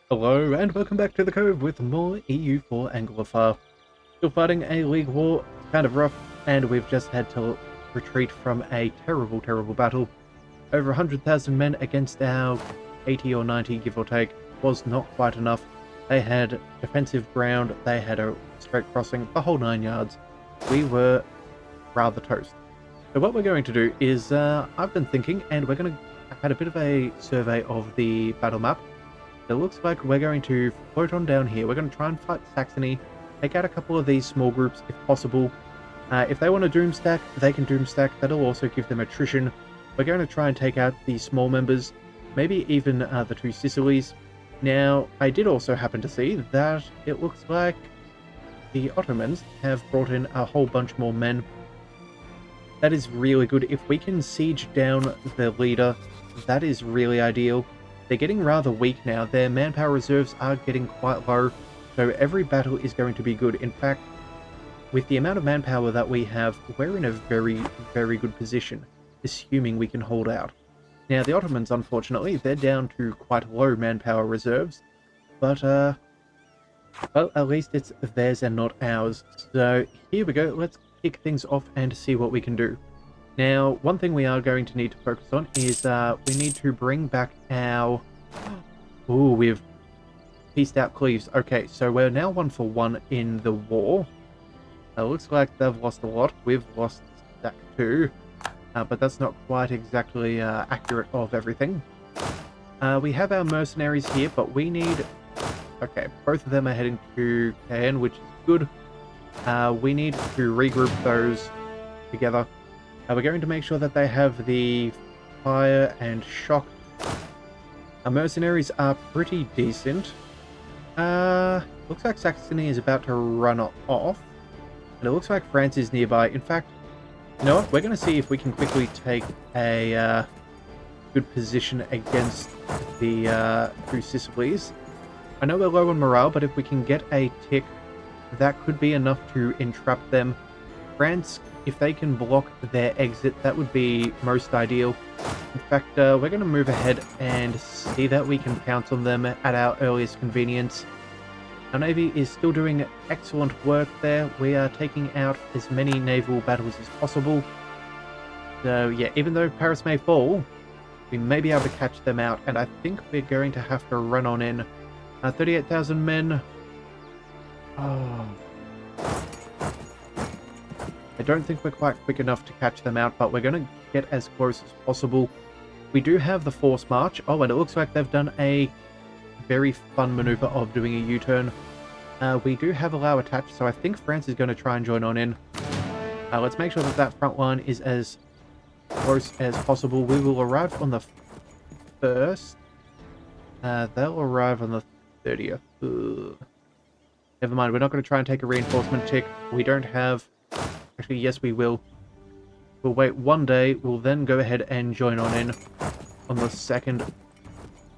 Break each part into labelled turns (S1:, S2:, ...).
S1: Hello and welcome back to the Cove with more EU4 Anglophile. Still fighting a league war, it's kind of rough, and we've just had to retreat from a terrible battle. Over 100,000 men against our 80 or 90, give or take, was not quite enough. They had defensive ground, they had a straight crossing, the whole 9 yards. We were rather toast. So what we're going to do is, I've been thinking, and we're going to have a bit of a survey of the battle map. It looks like we're going to float on down here. We're going to try and fight Saxony, take out a couple of these small groups if possible. If they want to doom stack, they can doom stack. That'll also give them attrition. We're going to try and take out the small members, maybe even the two Sicilies. Now, I did also happen to see that it looks like the Ottomans have brought in a whole bunch more men. That is really good. If we can siege down the leader, that is really ideal. They're getting rather weak now. Their manpower reserves are getting quite low, so every battle is going to be good. In fact, with the amount of manpower that we have, we're in a very good position, assuming we can hold out. Now, the Ottomans, unfortunately, they're down to quite low manpower reserves, but, well, at least it's theirs and not ours. So, here we go. Let's kick things off and see what we can do. Now, one thing we are going to need to focus on is we need to bring back our... Ooh, we've pieced out Cleves. Okay, so we're now 1-for-1 in the war. It looks like they've lost a lot. We've lost that too. But that's not quite exactly accurate of everything. We have our mercenaries here, but we need... Okay, both of them are heading to Caen, which is good. We need to regroup those together. We're going to make sure that they have the fire and shock. Our mercenaries are pretty decent. Looks like Saxony is about to run off. And it looks like France is nearby. In fact, you know what? We're going to see if we can quickly take a good position against the two Sicilies. I know we're low on morale, but if we can get a tick, that could be enough to entrap them. France, if they can block their exit, that would be most ideal. In fact, we're going to move ahead and see that we can pounce on them at our earliest convenience. Our Navy is still doing excellent work there. We are taking out as many naval battles as possible. So yeah, even though Paris may fall, we may be able to catch them out, and I think we're going to have to run on in. 38,000 men. Oh... I don't think we're quite quick enough to catch them out, but we're going to get as close as possible. We do have the force march. Oh, and it looks like they've done a very fun maneuver of doing a U-turn. We do have a Lao attached, so I think France is going to try and join on in. Let's make sure that that front line is as close as possible. We will arrive on the 1st. They'll arrive on the 30th. Ugh. Never mind, we're not going to try and take a reinforcement tick. We don't have... Actually, yes, we will. We'll wait one day. We'll then go ahead and join on in on the 2nd.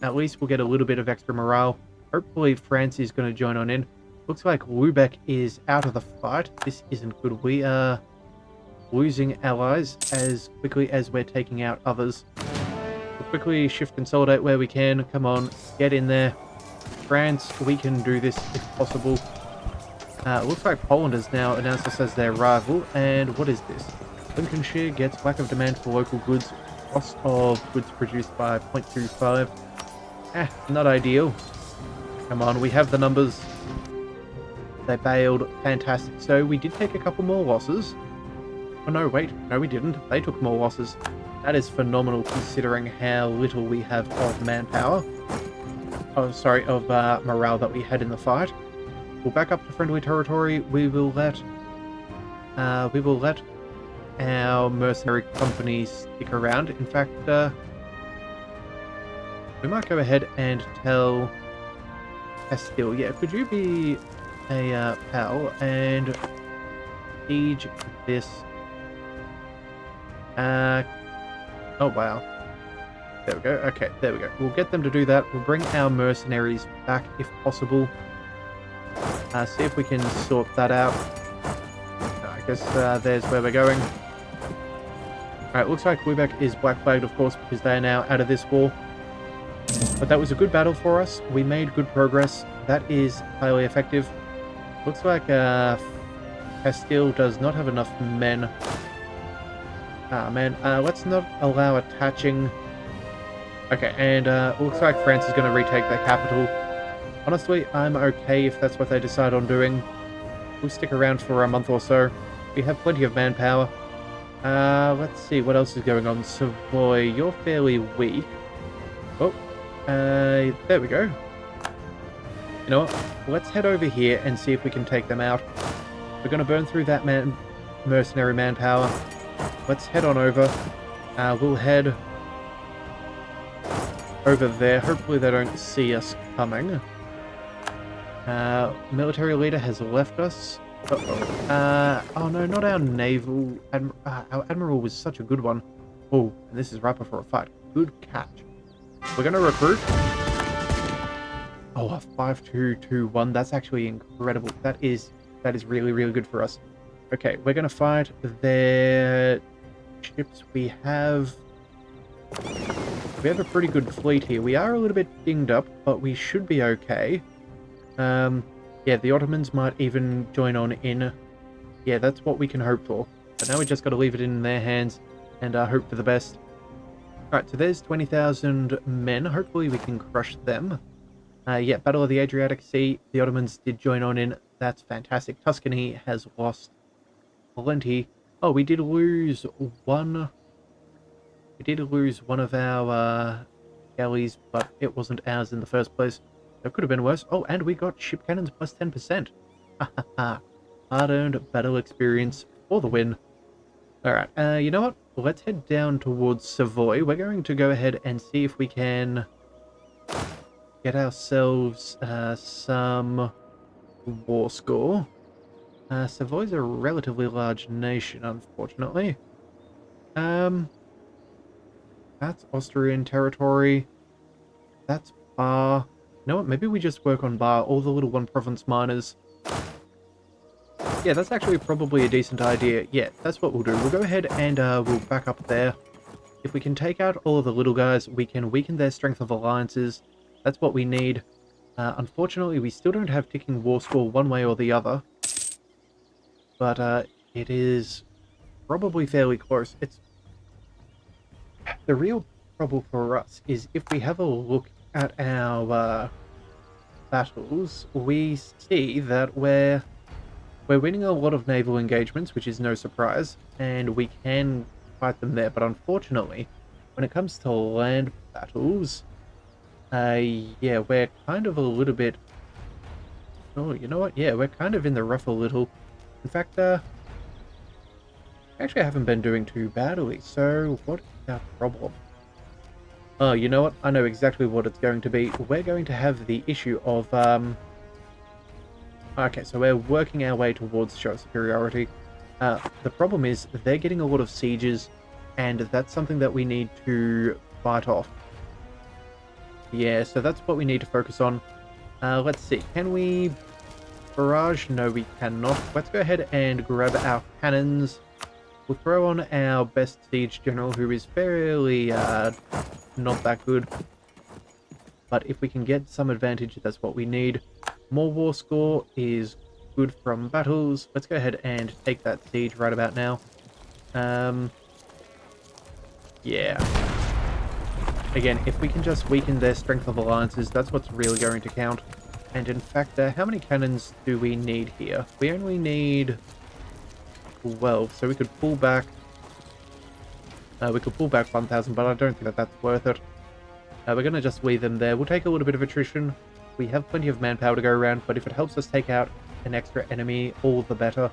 S1: At least we'll get a little bit of extra morale. Hopefully, France is going to join on in. Looks like Lubeck is out of the fight. This isn't good. We are losing allies as quickly as we're taking out others. We'll quickly shift consolidate where we can. Come on, get in there. France, we can do this if possible. It looks like Poland has now announced us as their rival, and what is this? Lincolnshire gets lack of demand for local goods, cost of goods produced by 0.25. Not ideal. Come on, we have the numbers. They bailed. Fantastic. So we did take a couple more losses. Oh no, wait. No, we didn't. They took more losses. That is phenomenal considering how little we have of manpower. Oh, sorry, of morale that we had in the fight. We'll back up to friendly territory. We will let our mercenary company stick around. In fact, we might go ahead and tell Castile, yeah, could you be a pal and siege this? Oh wow. There we go. Okay, there we go. We'll get them to do that. We'll bring our mercenaries back if possible. See if we can sort that out. I guess there's where we're going. Alright, looks like Lubeck is black flagged, of course, because they are now out of this war. But that was a good battle for us. We made good progress. That is highly effective. Looks like Castile does not have enough men. Ah, man. Let's not allow attaching. Okay, and looks like France is going to retake their capital. Honestly, I'm okay if that's what they decide on doing. We'll stick around for a month or so. We have plenty of manpower. Let's see what else is going on. Savoy, you're fairly weak. Oh, there we go. You know what? Let's head over here and see if we can take them out. We're going to burn through that mercenary manpower. Let's head on over. We'll head over there. Hopefully they don't see us coming. Military leader has left us. Oh no, not our naval. Our admiral was such a good one. Oh, and this is right before a fight. Good catch. We're going to recruit. Oh, a 5-2-2-1. That's actually incredible. That is really, really good for us. Okay, we're going to fight their ships. We have a pretty good fleet here. We are a little bit dinged up, but we should be okay. Yeah, the Ottomans might even join on in. Yeah, that's what we can hope for. But now we just got to leave it in their hands and hope for the best. Alright, so there's 20,000 men. Hopefully we can crush them. Yeah, Battle of the Adriatic Sea. The Ottomans did join on in. That's fantastic. Tuscany has lost plenty. Oh, we did lose one. We did lose one of our galleys, but it wasn't ours in the first place. That could have been worse. Oh, and we got ship cannons plus 10%. Hard-earned battle experience for the win. Alright, you know what? Let's head down towards Savoy. We're going to go ahead and see if we can get ourselves some war score. Savoy's a relatively large nation, unfortunately. That's Austrian territory. That's Bar. You know what? Maybe we just work on Bar, all the little one province miners. Yeah, that's actually probably a decent idea. Yeah, that's what we'll do. We'll go ahead and we'll back up there. If we can take out all of the little guys, we can weaken their strength of alliances. That's what we need. Unfortunately, we still don't have ticking war score one way or the other. But it is probably fairly close. It's the real trouble for us is if we have a look at our battles, we see that we're winning a lot of naval engagements, which is no surprise, and we can fight them there. But unfortunately, when it comes to land battles, yeah, we're kind of a little bit... Oh, you know what? Yeah, we're kind of in the rough a little. In fact, actually I haven't been doing too badly, so what is our problem? Oh, you know what? I know exactly what it's going to be. We're going to have the issue of, okay, so we're working our way towards show superiority. The problem is they're getting a lot of sieges, and that's something that we need to fight off. Yeah, so that's what we need to focus on. Let's see. Can we barrage? No, we cannot. Let's go ahead and grab our cannons. We'll throw on our best siege general, who is fairly not that good. But if we can get some advantage, that's what we need. More war score is good from battles. Let's go ahead and take that siege right about now. Yeah. Again, if we can just weaken their strength of alliances, that's what's really going to count. And in fact, how many cannons do we need here? We only need 12, so we could pull back. We could pull back 1,000, but I don't think that that's worth it. We're going to just leave them there. We'll take a little bit of attrition. We have plenty of manpower to go around, but if it helps us take out an extra enemy, all the better.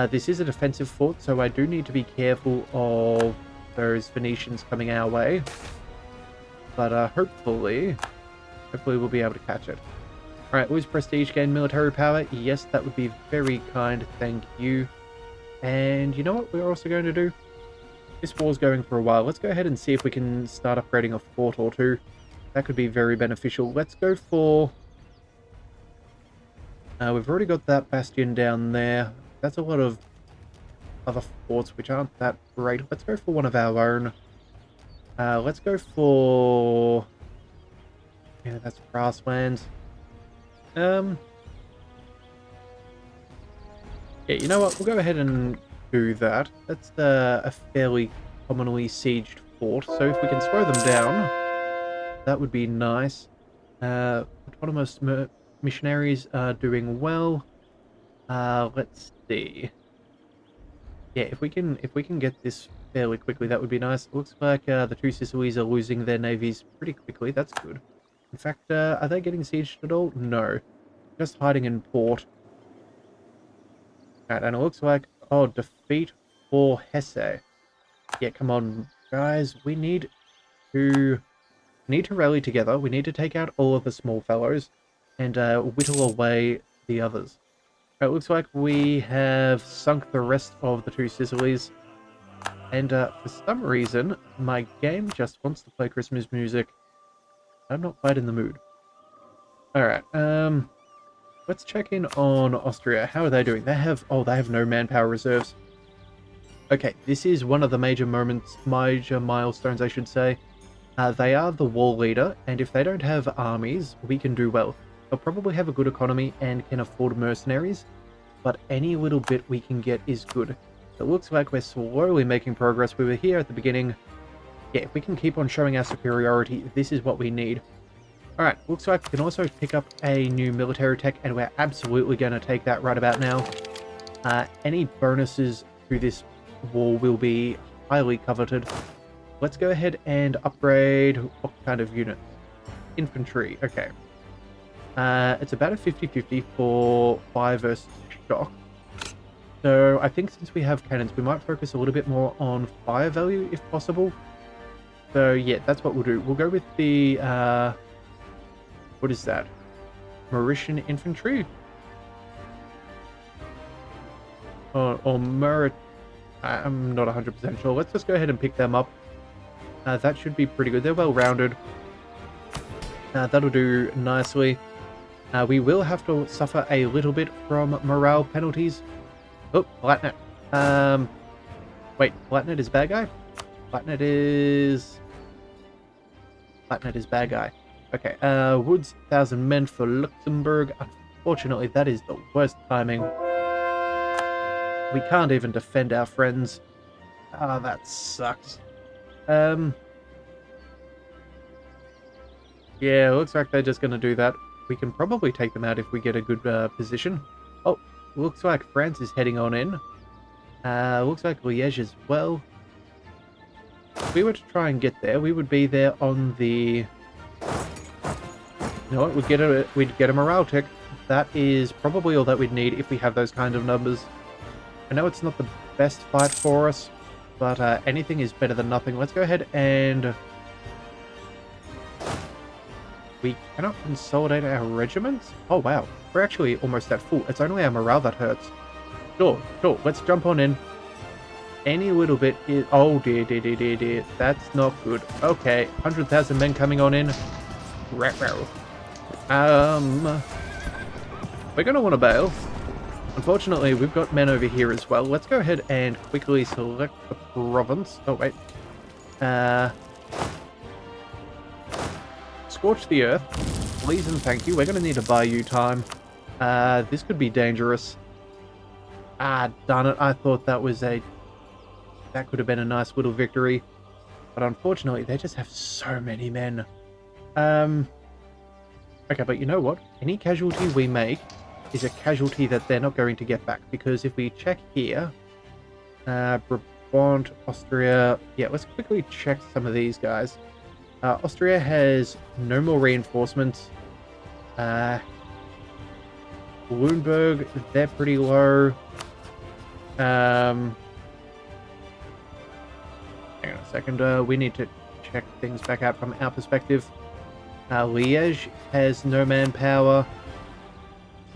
S1: This is a defensive fort, so I do need to be careful of those Venetians coming our way. But hopefully we'll be able to catch it. Alright, lose prestige, gain military power. Yes, that would be very kind. Thank you. And you know what we're also going to do? This war's going for a while. Let's go ahead and see if we can start upgrading a fort or two. That could be very beneficial. Let's go for... we've already got that bastion down there. That's a lot of other forts which aren't that great. Let's go for one of our own. Let's go for Yeah, that's grasslands. Yeah, you know what? We'll go ahead and do that. That's a fairly commonly sieged fort, so if we can slow them down, that would be nice. Autonomous missionaries are doing well. Let's see. Yeah, if we can get this fairly quickly, that would be nice. It looks like the two Sicilies are losing their navies pretty quickly. That's good. In fact, are they getting sieged at all? No, just hiding in port. Right, and it looks like defeat for Hesse. Yeah, come on, guys. We need to rally together. We need to take out all of the small fellows and whittle away the others. It looks like we have sunk the rest of the two Sicilies. And for some reason, my game just wants to play Christmas music. I'm not quite in the mood. Alright, let's check in on Austria. How are they doing? They have no manpower reserves. Okay, this is one of the major milestones, I should say. They are the war leader, and if they don't have armies, we can do well. They'll probably have a good economy and can afford mercenaries, but any little bit we can get is good. It looks like we're slowly making progress. We were here at the beginning. Yeah, if we can keep on showing our superiority, this is what we need. Alright, looks like we can also pick up a new military tech, and we're absolutely going to take that right about now. Any bonuses to this war will be highly coveted. Let's go ahead and upgrade what kind of units? Infantry, okay. It's about a 50-50 for fire versus shock. So I think since we have cannons, we might focus a little bit more on fire value if possible. So yeah, that's what we'll do. We'll go with the, what is that? Mauritian infantry? Or Murat... I'm not 100% sure. Let's just go ahead and pick them up. That should be pretty good. They're well-rounded. That'll do nicely. We will have to suffer a little bit from morale penalties. Oh, Blatnet. Wait, Blatnet is bad guy? Blatnet is bad guy. Okay, Woods, 1,000 men for Luxembourg. Unfortunately, that is the worst timing. We can't even defend our friends. Ah, that sucks. Yeah, looks like they're just going to do that. We can probably take them out if we get a good position. Oh, looks like France is heading on in. Looks like Liège as well. If we were to try and get there, we would be there on the... You know what, we'd get a morale tick. That is probably all that we'd need if we have those kind of numbers. I know it's not the best fight for us, but anything is better than nothing. Let's go ahead and... We cannot consolidate our regiments? Oh, wow. We're actually almost at full. It's only our morale that hurts. Sure. Let's jump on in. Any little bit is... Oh, dear. That's not good. Okay. 100,000 men coming on in. We're going to want to bail. Unfortunately, we've got men over here as well. Let's go ahead and quickly select the province. Oh, wait. Scorch the earth. Please and thank you. We're going to need to buy you time. This could be dangerous. Ah, darn it. I thought that was that could have been a nice little victory. But unfortunately, they just have so many men. Okay, but you know what? Any casualty we make is a casualty that they're not going to get back. Because if we check here, Brabant, Austria... Yeah, let's quickly check some of these guys. Austria has no more reinforcements. Lüneburg, they're pretty low. Hang on a second. We need to check things back out from our perspective. Liège has no manpower.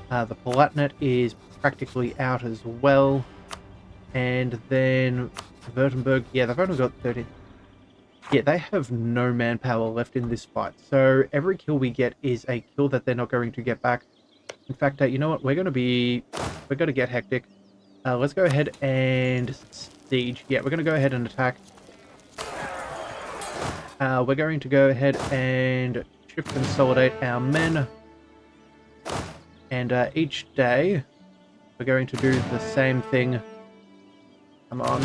S1: The Palatinate is practically out as well. And then Württemberg, yeah, they've only got 13. Yeah, they have no manpower left in this fight. So every kill we get is a kill that they're not going to get back. In fact, you know what? We're going to get hectic. Let's go ahead and siege. Yeah, we're going to go ahead and attack. We're going to go ahead and shift consolidate our men. And each day, we're going to do the same thing. Come on.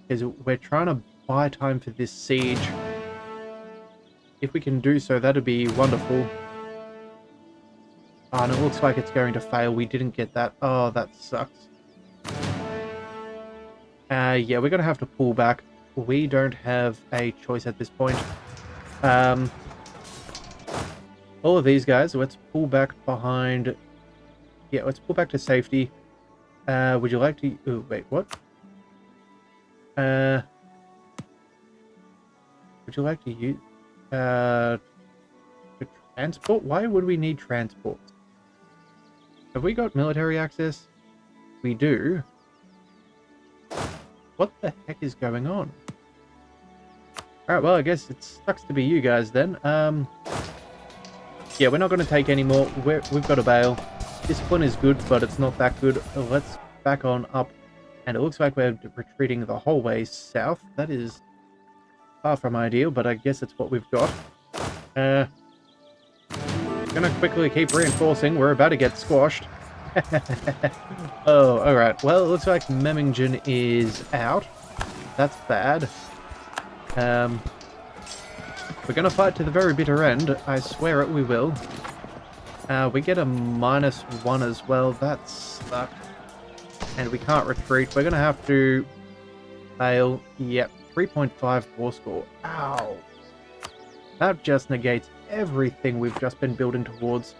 S1: Because we're trying to buy time for this siege. If we can do so, that'd be wonderful. Oh, and it looks like it's going to fail. We didn't get that. Oh, that sucks. Yeah, we're going to have to pull back. We don't have a choice at this point. All of these guys, let's pull back behind... Yeah, let's pull back to safety. Would you like to... Oh, wait, what? Would you like to use... transport? Why would we need transport? Have we got military access? We do. What the heck is going on? Alright, well, I guess it sucks to be you guys then. Yeah, we're not going to take any more. We've got a bail. Discipline is good, but it's not that good. Let's back on up. And it looks like we're retreating the whole way south. That is far from ideal, but I guess it's what we've got. Gonna quickly keep reinforcing. We're about to get squashed. Oh, alright. Well, it looks like Memmingen is out. That's bad. We're gonna fight to the very bitter end. I swear it, we will. We get a -1 as well. That sucks. And we can't retreat. We're gonna have to fail. Yep, 3.5 war score. Ow. That just negates everything we've just been building towards.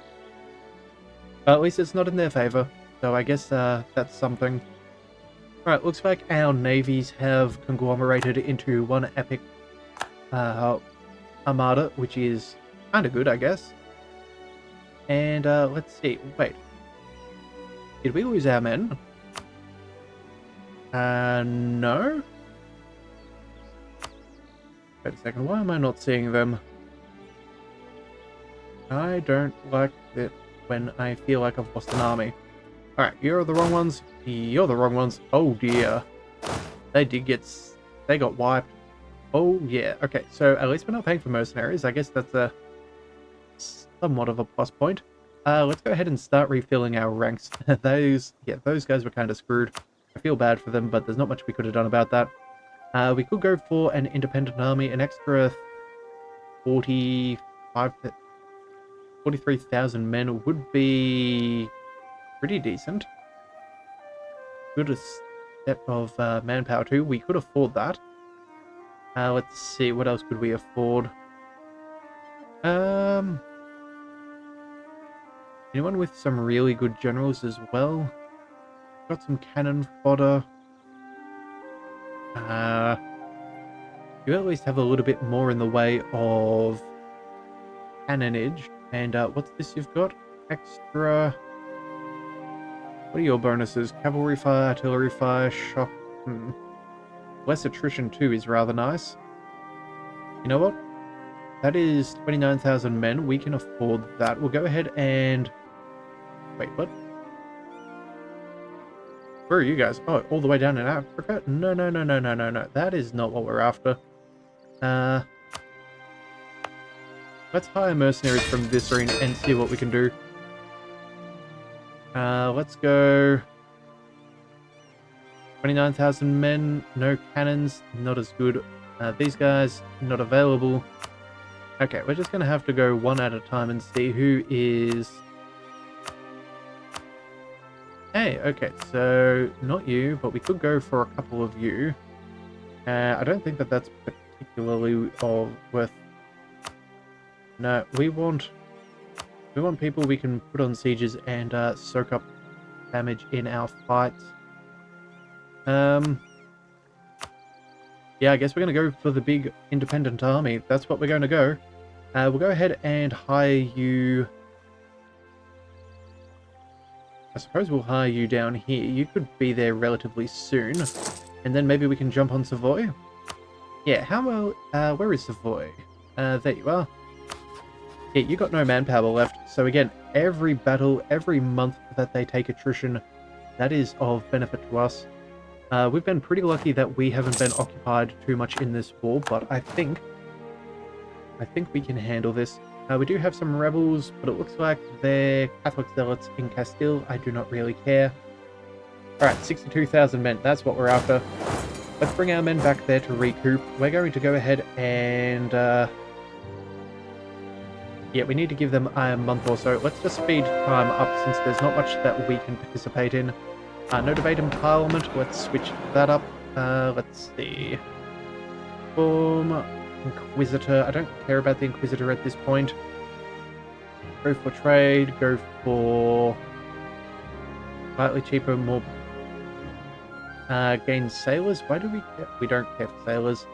S1: At least it's not in their favor. So I guess that's something. Alright, looks like our navies have conglomerated into one epic armada, which is kind of good, I guess. And let's see. Wait. Did we lose our men? No? Wait a second. Why am I not seeing them? I don't like it when I feel like I've lost an army. Alright, you're the wrong ones. You're the wrong ones. Oh dear. They got wiped. Oh yeah. Okay, so at least we're not paying for mercenaries. I guess that's a somewhat of a plus point. Let's go ahead and start refilling our ranks. those guys were kind of screwed. I feel bad for them, but there's not much we could have done about that. We could go for an independent army. An extra 43,000 men would be pretty decent. Good step of manpower too. We could afford that. Let's see, what else could we afford? Anyone with some really good generals as well? Got some cannon fodder. You at least have a little bit more in the way of cannonage. And what's this you've got? Extra... What are your bonuses? Cavalry fire, artillery fire, shock... Less attrition too is rather nice. You know what? That is 29,000 men. We can afford that. We'll go ahead and... Wait, what? Where are you guys? Oh, all the way down in Africa? No. That is not what we're after. Let's hire mercenaries from this arena and see what we can do. Let's go... 29,000 men, no cannons, not as good. These guys, not available. Okay, we're just going to have to go one at a time and see who is... Hey, okay, so not you, but we could go for a couple of you. I don't think that that's particularly worth... No, we want people we can put on sieges and soak up damage in our fights. Yeah, I guess we're going to go for the big independent army. That's what we're going to go. We'll go ahead and hire you... I suppose we'll hire you down here. You could be there relatively soon. And then maybe we can jump on Savoy. Yeah, how well... where is Savoy? There you are. Yeah, you got no manpower left. So again, every battle, every month that they take attrition, that is of benefit to us. We've been pretty lucky that we haven't been occupied too much in this war, but I think I think we can handle this. We do have some rebels, but it looks like they're Catholic zealots in Castile. I do not really care. Alright, 62,000 men. That's what we're after. Let's bring our men back there to recoup. We're going to go ahead and... yeah, we need to give them a month or so. Let's just speed time up since there's not much that we can participate in. No debate in Parliament. Let's switch that up. Let's see. Boom. Inquisitor. I don't care about the Inquisitor at this point. Go for trade. Go for slightly cheaper, more gain sailors. Why do we care? We don't care for sailors.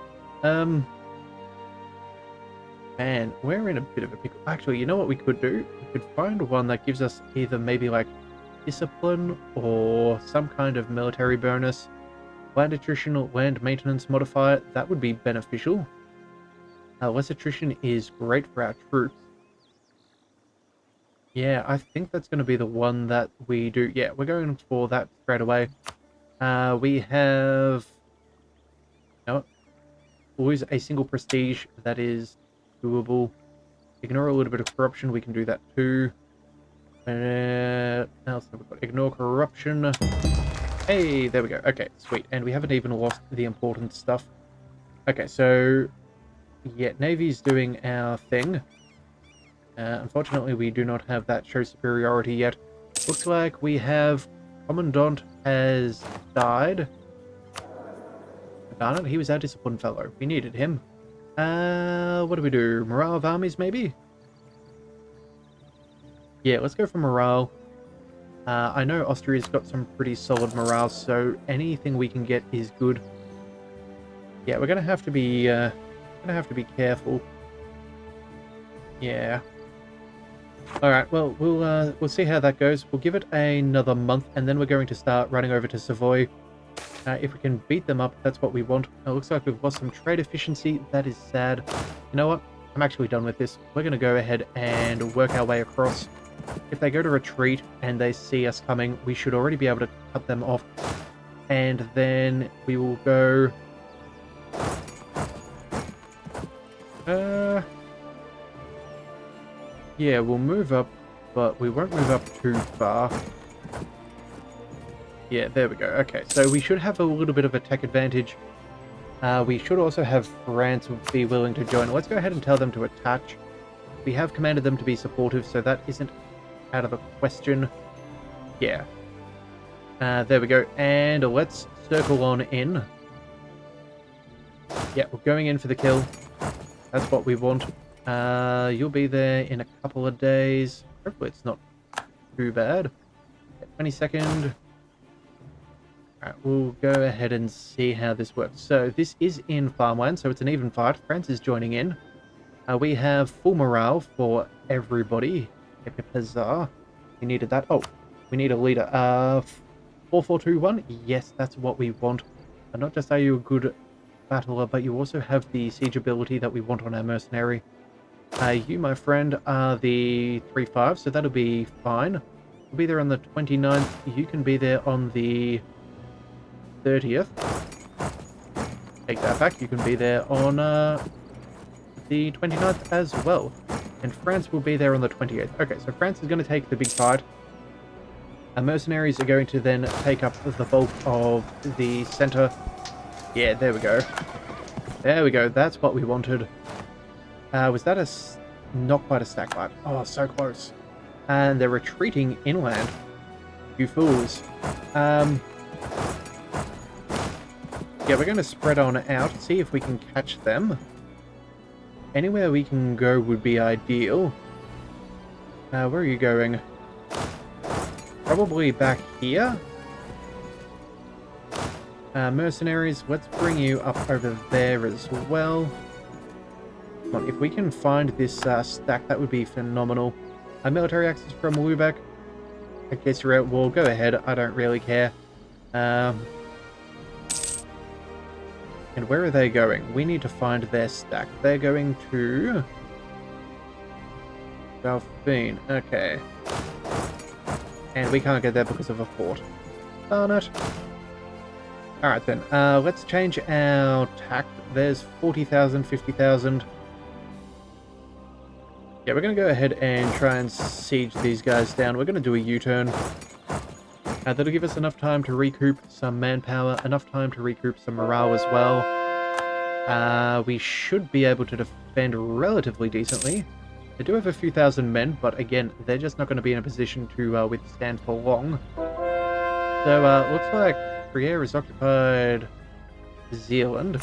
S1: Man, we're in a bit of a pickle. Actually, you know what we could do? We could find one that gives us either maybe like discipline or some kind of military bonus. Land attrition or land maintenance modifier. That would be beneficial. Less attrition is great for our troops. Yeah, I think that's going to be the one that we do. Yeah, we're going for that straight away. We have... No, lose a single prestige. That is doable. Ignore a little bit of corruption. We can do that too. Else have we got? Ignore corruption. Hey, there we go. Okay, sweet. And we haven't even lost the important stuff. Okay, so... yeah, Navy's doing our thing. Unfortunately, we do not have that show superiority yet. Looks like we have... Commandant has died. Darn it, he was our disciplined fellow. We needed him. What do we do? Morale of armies, maybe? Yeah, let's go for morale. I know Austria's got some pretty solid morale, so anything we can get is good. Yeah, we're gonna have to be careful. Yeah. Alright, well, we'll see how that goes. We'll give it another month, and then we're going to start running over to Savoy. If we can beat them up, that's what we want. It looks like we've lost some trade efficiency. That is sad. You know what? I'm actually done with this. We're going to go ahead and work our way across. If they go to retreat and they see us coming, we should already be able to cut them off. And then we will go... yeah, we'll move up, but we won't move up too far. Yeah, there we go. Okay, so we should have a little bit of a tech advantage. We should also have France be willing to join. Let's go ahead and tell them to attach. We have commanded them to be supportive, so that isn't out of the question. Yeah. There we go. And let's circle on in. Yeah, we're going in for the kill. That's what we want. You'll be there in a couple of days. Hopefully it's not too bad. 22nd. Alright, we'll go ahead and see how this works. So this is in farmland, so it's an even fight. France is joining in. We have full morale for everybody. Huzzah. We needed that. Oh, we need a leader. 4421. Yes, that's what we want. And not just are you a good battler, but you also have the siege ability that we want on our mercenary. You, my friend, are the 3-5, so that'll be fine. We'll be there on the 29th. You can be there on the 30th. Take that back. You can be there on the 29th as well. And France will be there on the 28th. Okay, so France is going to take the big fight. Our mercenaries are going to then take up the bulk of the center. Yeah, there we go. There we go. That's what we wanted. Was that not quite a stack fight? Oh, so close. And they're retreating inland. You fools. Yeah, we're going to spread on out, see if we can catch them. Anywhere we can go would be ideal. Where are you going? Probably back here. Mercenaries, let's bring you up over there as well. Come on, if we can find this stack, that would be phenomenal. Military access from Lubeck. I guess you're at war. Go ahead, I don't really care. And where are they going? We need to find their stack. They're going to... Dauphine. Okay. And we can't get there because of a fort. Darn it. Alright then, let's change our tact. There's 40,000, 50,000. Yeah, we're going to go ahead and try and siege these guys down. We're going to do a U-turn. That'll give us enough time to recoup some manpower, enough time to recoup some morale as well. We should be able to defend relatively decently. They do have a few thousand men, but again, they're just not going to be in a position to withstand for long. So, looks like Trier has occupied Zealand.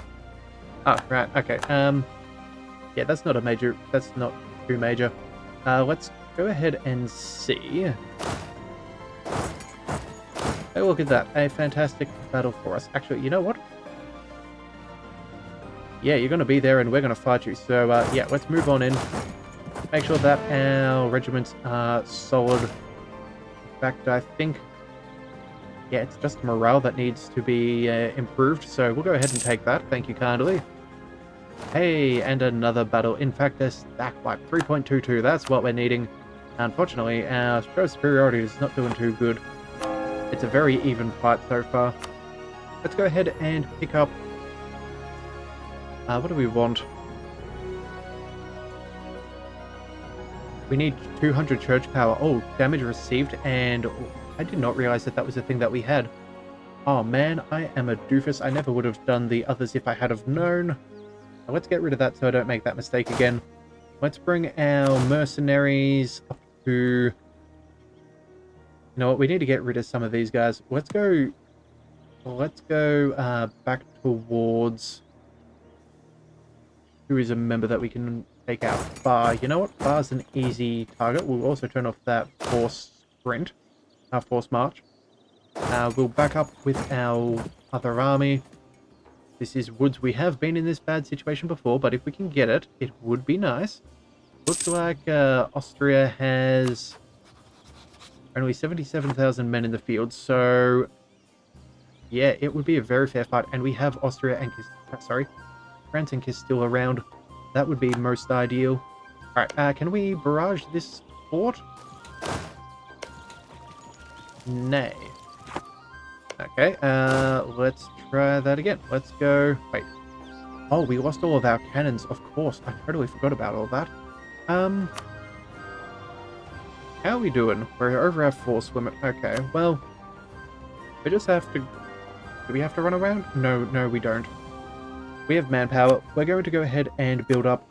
S1: Oh, right, okay. Yeah, that's not too major. Let's go ahead and see. Oh, look at that. A fantastic battle for us. Actually, you know what? Yeah, you're going to be there and we're going to fight you. So, yeah, let's move on in. Make sure that our regiments are solid. In fact, I think... yeah, it's just morale that needs to be improved. So we'll go ahead and take that. Thank you kindly. Hey, and another battle. In fact, a stack wipe. 3.22. That's what we're needing. Unfortunately, our show superiority is not doing too good. It's a very even fight so far. Let's go ahead and pick up... what do we want? We need 200 church power. Oh, damage received, and I did not realize that that was a thing that we had. Oh man, I am a doofus. I never would have done the others if I had have known. Now, let's get rid of that so I don't make that mistake again. Let's bring our mercenaries up to... you know what, we need to get rid of some of these guys. Let's go back towards... who is a member that we can take out? Bar. You know what? Bar's an easy target. We'll also turn off that force sprint. Force march. We'll back up with our other army. This is Woods. We have been in this bad situation before, but if we can get it, it would be nice. Looks like Austria has only 77,000 men in the field, so yeah, it would be a very fair fight. And we have Austria and France and Castile around. That would be most ideal. Alright, can we barrage this fort? Nay. Okay, let's try that again. Let's go... wait. Oh, we lost all of our cannons. Of course, I totally forgot about all that. How are we doing? We're over our force limit. Okay, well... we just have to... do we have to run around? No, we don't. We have manpower. We're going to go ahead and build up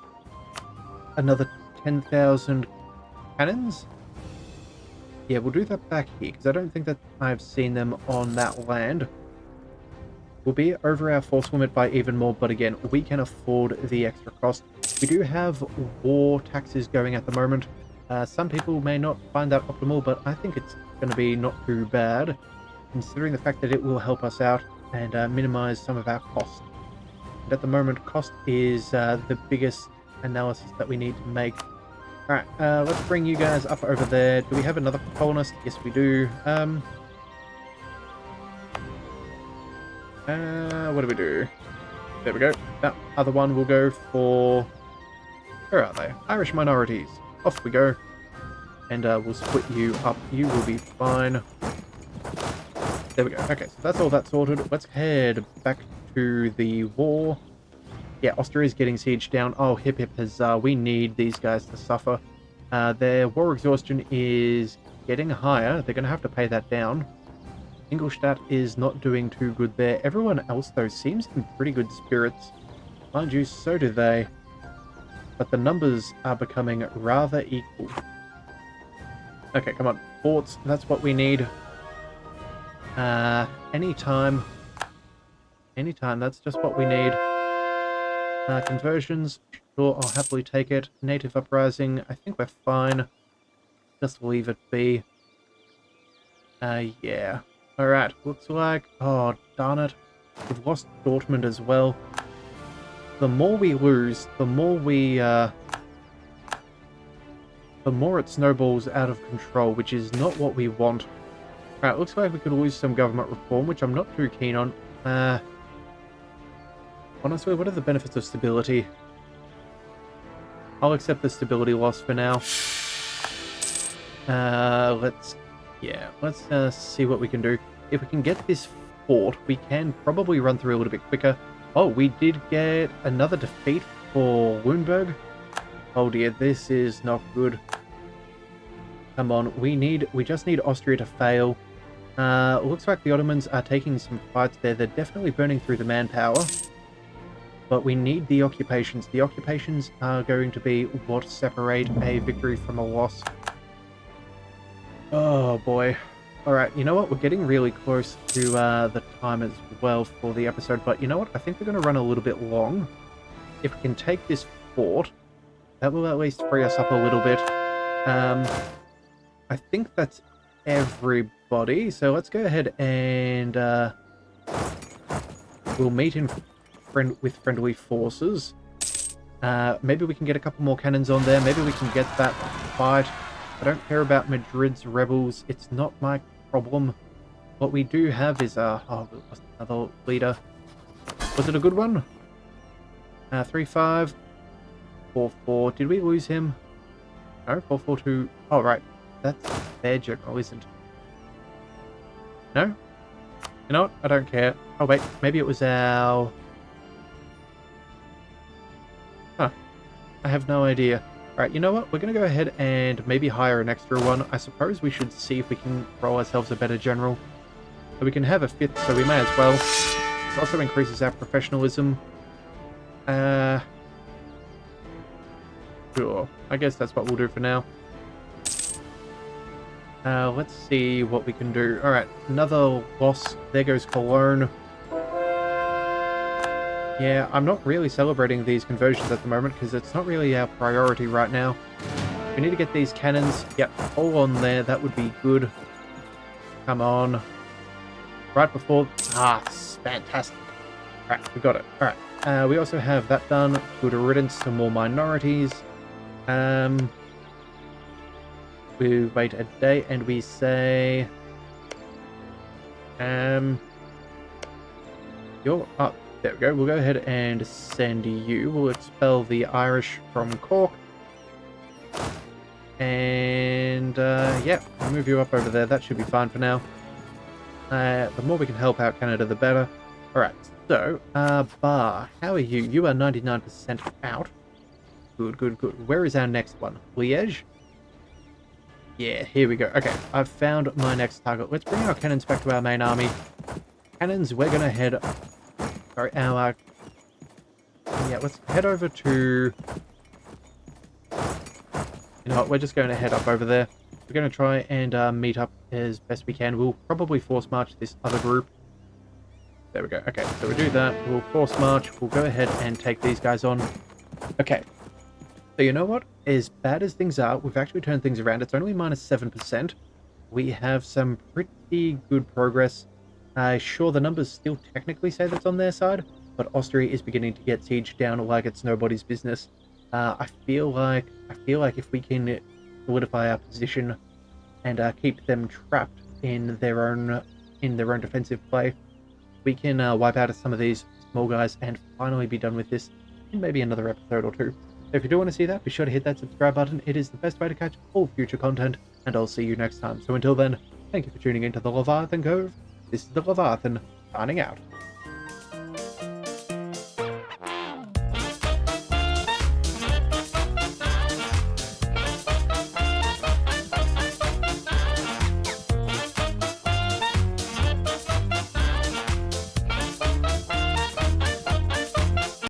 S1: another 10,000 cannons. Yeah, we'll do that back here, because I don't think that I've seen them on that land. We'll be over our force limit by even more, but again, we can afford the extra cost. We do have war taxes going at the moment. Some people may not find that optimal, but I think it's going to be not too bad, considering the fact that it will help us out and minimize some of our costs. And at the moment, cost is the biggest analysis that we need to make. Alright, let's bring you guys up over there. Do we have another colonist? Yes, we do. What do we do? There we go. That other one will go for... where are they? Irish minorities. Off we go. And we'll split you up. You will be fine. There we go. Okay, so that's all that sorted. Let's head back to the war. Yeah, Austria is getting sieged down. Oh, hip hip huzzah. We need these guys to suffer. Their war exhaustion is getting higher. They're going to have to pay that down. Ingolstadt is not doing too good there. Everyone else, though, seems in pretty good spirits. Mind you, so do they. But the numbers are becoming rather equal. Okay, come on. Forts, that's what we need. Anytime, that's just what we need. Conversions, sure, I'll happily take it. Native uprising, I think we're fine. Just leave it be. Yeah. Alright, looks like... oh, darn it. We've lost Dortmund as well. The more we lose, the more we... the more it snowballs out of control, which is not what we want. Alright, looks like we could lose some government reform, which I'm not too keen on. Honestly, what are the benefits of stability? I'll accept the stability loss for now. Let's see what we can do. If we can get this fort, we can probably run through a little bit quicker. Oh, we did get another defeat for Lüneburg. Oh dear, this is not good. Come on, we just need Austria to fail. Looks like the Ottomans are taking some fights there. They're definitely burning through the manpower. But we need the occupations. The occupations are going to be what separate a victory from a loss. Oh boy. Alright, you know what? We're getting really close to the time as well for the episode. But you know what? I think we're going to run a little bit long. If we can take this fort, that will at least free us up a little bit. I think that's everybody. So let's go ahead and we'll meet with friendly forces. Maybe we can get a couple more cannons on there. Maybe we can get that fight. I don't care about Madrid's rebels. It's not my problem. What we do have is oh, we lost another leader. Was it a good one? 3-5, 4-4. Did we lose him? No, 4-4-2. Oh right, that's their general, isn't it? No. You know what? I don't care. Oh wait, maybe it was our. Huh. I have no idea. Alright, you know what? We're going to go ahead and maybe hire an extra one. I suppose we should see if we can roll ourselves a better general. So we can have a 5th, so we may as well. It also increases our professionalism. Sure. I guess that's what we'll do for now. Let's see what we can do. Alright, another loss. There goes Cologne. Yeah, I'm not really celebrating these conversions at the moment because it's not really our priority right now. We need to get these cannons. Yep, all on there. That would be good. Come on. Right before... Ah, fantastic. Alright, we got it. Alright, we also have that done. Good riddance to more minorities. We wait a day and we say... You're up. There we go. We'll go ahead and send you. We'll expel the Irish from Cork. And, yeah, we'll move you up over there. That should be fine for now. The more we can help out Canada, the better. Alright, so, Bar, how are you? You are 99% out. Good, good, good. Where is our next one? Liège? Yeah, here we go. Okay, I've found my next target. Let's bring our cannons back to our main army. Cannons, we're going to head... Sorry, our... Yeah, let's head over to... You know what, we're just going to head up over there. We're going to try and meet up as best we can. We'll probably force march this other group. There we go. Okay, so we do that. We'll force march. We'll go ahead and take these guys on. Okay. So you know what? As bad as things are, we've actually turned things around. It's only minus 7%. We have some pretty good progress. Sure, the numbers still technically say that's on their side, but Austria is beginning to get sieged down like it's nobody's business. I feel like if we can solidify our position and keep them trapped in their own defensive play, we can wipe out some of these small guys and finally be done with this in maybe another episode or two. So if you do want to see that, be sure to hit that subscribe button. It is the best way to catch all future content, and I'll see you next time. So until then, thank you for tuning into the Leviathan Cove. This is the Leviathan, signing out.